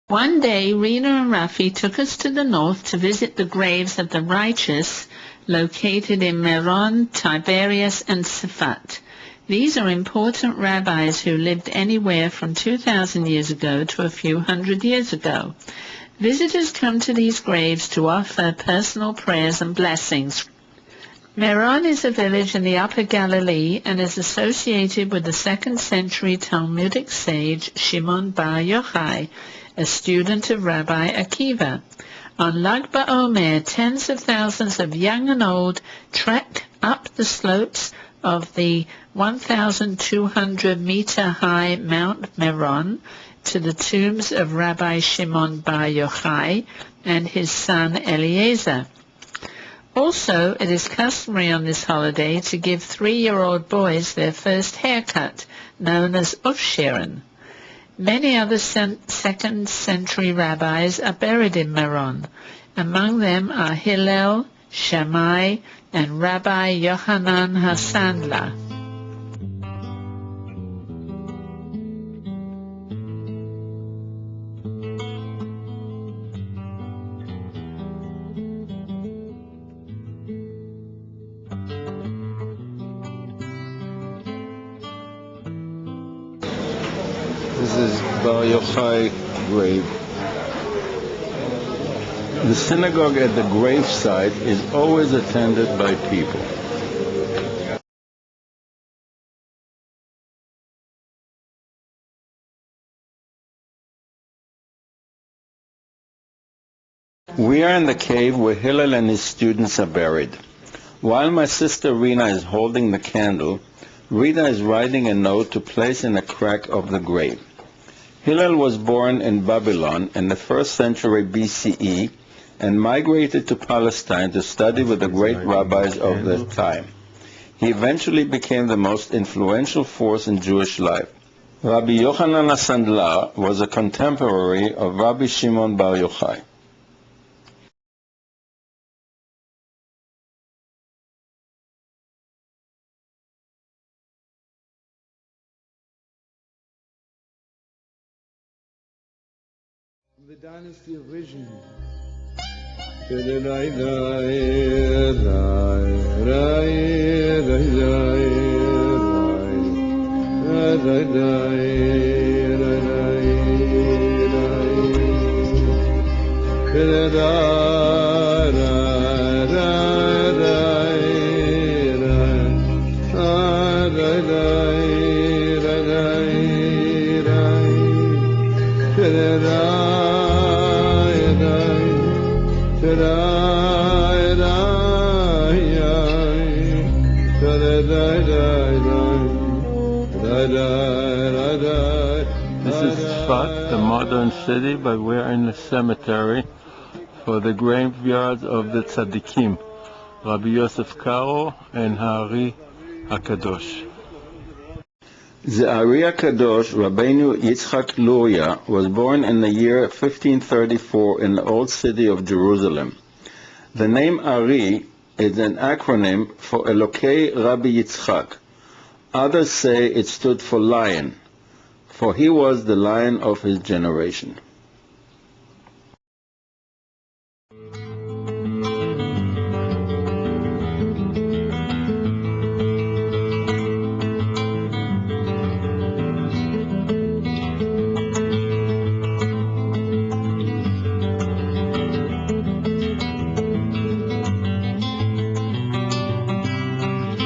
One day, Rena and Rafi took us to the north to visit the graves of the Rightous located in Meron, Tiberias, and Safat. These are important rabbis who lived anywhere from 2,000 years ago to a few hundred years ago. Visitors come to these graves to offer personal prayers and blessings. Meron is a village in the Upper Galilee and is associated with the 2nd century Talmudic sage Shimon Bar Yochai, a student of Rabbi Akiva. On Lag BaOmer, tens of thousands of young and old trek up the slopes of the 1,200-meter-high Mount Meron to the tombs of Rabbi Shimon Bar Yochai and his son Eliezer. Also, it is customary on this holiday to give 3-year-old boys their first haircut, known as Ufshiren. Many other 2nd century rabbis are buried in Meron. Among them are Hillel, Shammai, and Rabbi Yochanan HaSandlar. This is Bar Yochai grave. The synagogue at the gravesite is always attended by people. We are in the cave where Hillel and his students are buried. While my sister Rena is holding the candle, Rita is writing a note to place in a crack of the grave. Hillel was born in Babylon in the 1st century BCE and migrated to Palestine to study with the great rabbis of the time. He eventually became the most influential force in Jewish life. Rabbi Yochanan HaSandlar was a contemporary of Rabbi Shimon Bar Yochai. The dynasty of vision. This is Tzfat, the modern city, but we're in the cemetery for the graveyards of the Hatzadikim, Rabbi Yosef Karo and Ha'ari HaKadosh. The Ari HaKadosh, Rabbeinu Yitzchak Luria, was born in the year 1534 in the old city of Jerusalem. The name Ari is an acronym for Elokei Rabbi Yitzchak. Others say it stood for lion, for he was the lion of his generation.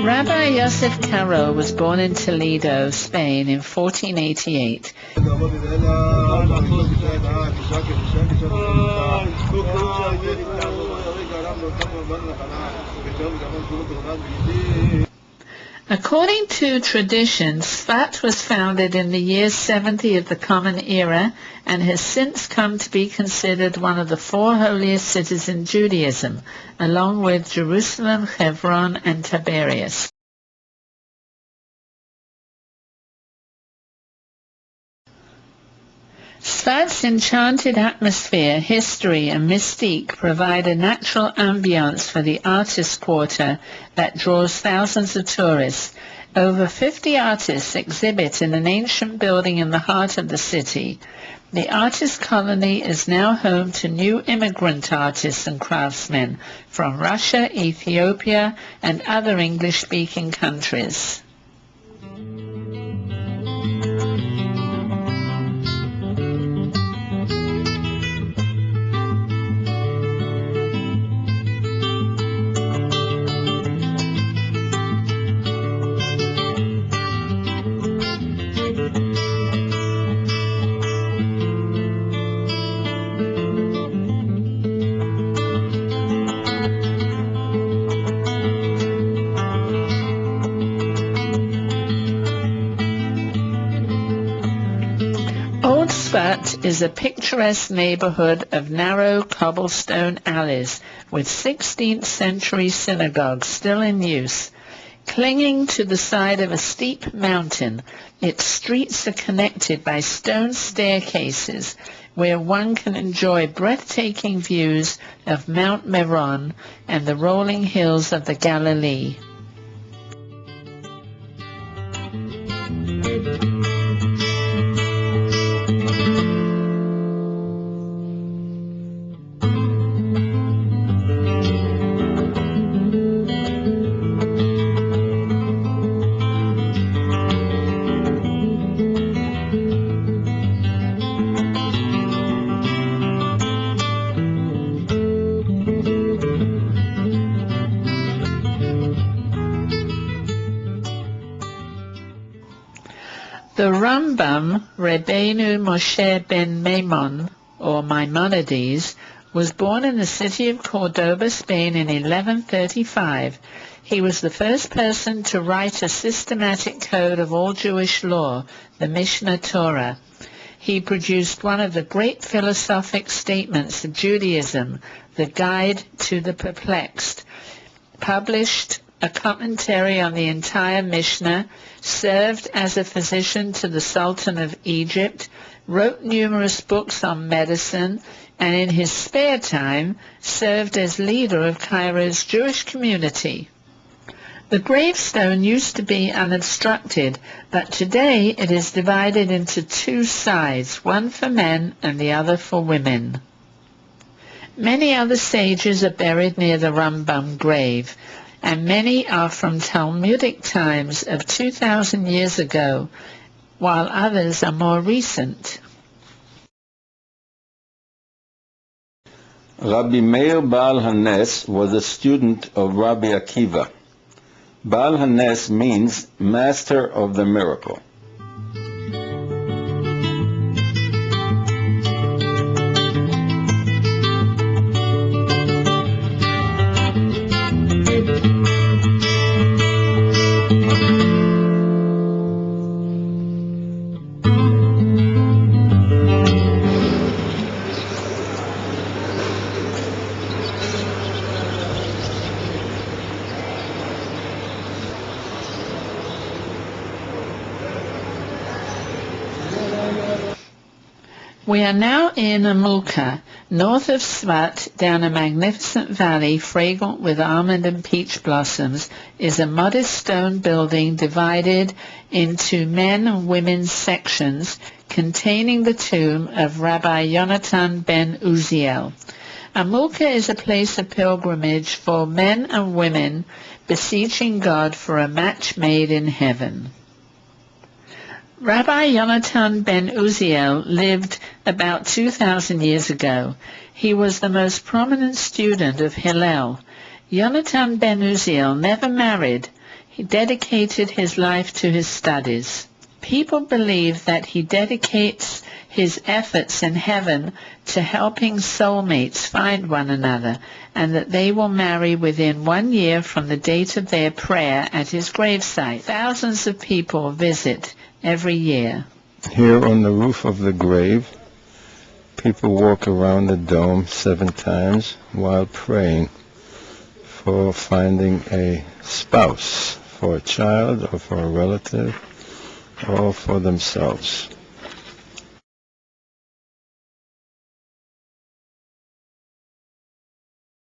Rabbi Yosef Karo was born in Toledo, Spain in 1488. According to tradition, Tzfat was founded in the year 70 of the Common Era and has since come to be considered one of the 4 holiest cities in Judaism, along with Jerusalem, Hebron, and Tiberias. Tzfat's enchanted atmosphere, history, and mystique provide a natural ambience for the artist quarter that draws thousands of tourists. Over 50 artists exhibit in an ancient building in the heart of the city. The artist colony is now home to new immigrant artists and craftsmen from Russia, Ethiopia, and other English-speaking countries. Old Sfat is a picturesque neighborhood of narrow cobblestone alleys with 16th century synagogues still in use. Clinging to the side of a steep mountain, its streets are connected by stone staircases where one can enjoy breathtaking views of Mount Meron and the rolling hills of the Galilee. The Rambam, Rabbeinu Moshe ben Maimon, or Maimonides, was born in the city of Cordoba, Spain in 1135. He was the first person to write a systematic code of all Jewish law, the Mishnah Torah. He produced one of the great philosophic statements of Judaism, the Guide to the Perplexed, published a commentary on the entire Mishnah, served as a physician to the Sultan of Egypt, wrote numerous books on medicine, and in his spare time served as leader of Cairo's Jewish community. The gravestone used to be unobstructed, but today it is divided into two sides, one for men and the other for women. Many other sages are buried near the Rambam grave, and many are from Talmudic times of 2,000 years ago, while others are more recent. Rabbi Meir Baal HaNes was a student of Rabbi Akiva. Baal HaNes means master of the miracle. We are now in Amulka, north of Sfat, down a magnificent valley fragrant with almond and peach blossoms, is a modest stone building divided into men and women's sections containing the tomb of Rabbi Yonatan ben Uziel. Amulka is a place of pilgrimage for men and women beseeching God for a match made in heaven. Rabbi Yonatan ben Uziel lived about 2,000 years ago. He was the most prominent student of Hillel. Yonatan ben Uziel never married. He dedicated his life to his studies. People believe that he dedicates his efforts in heaven to helping soulmates find one another, and that they will marry within 1 year from the date of their prayer at his gravesite. Thousands of people visit every year. Here on the roof of the grave, people walk around the dome 7 times while praying for finding a spouse, for a child or for a relative or for themselves.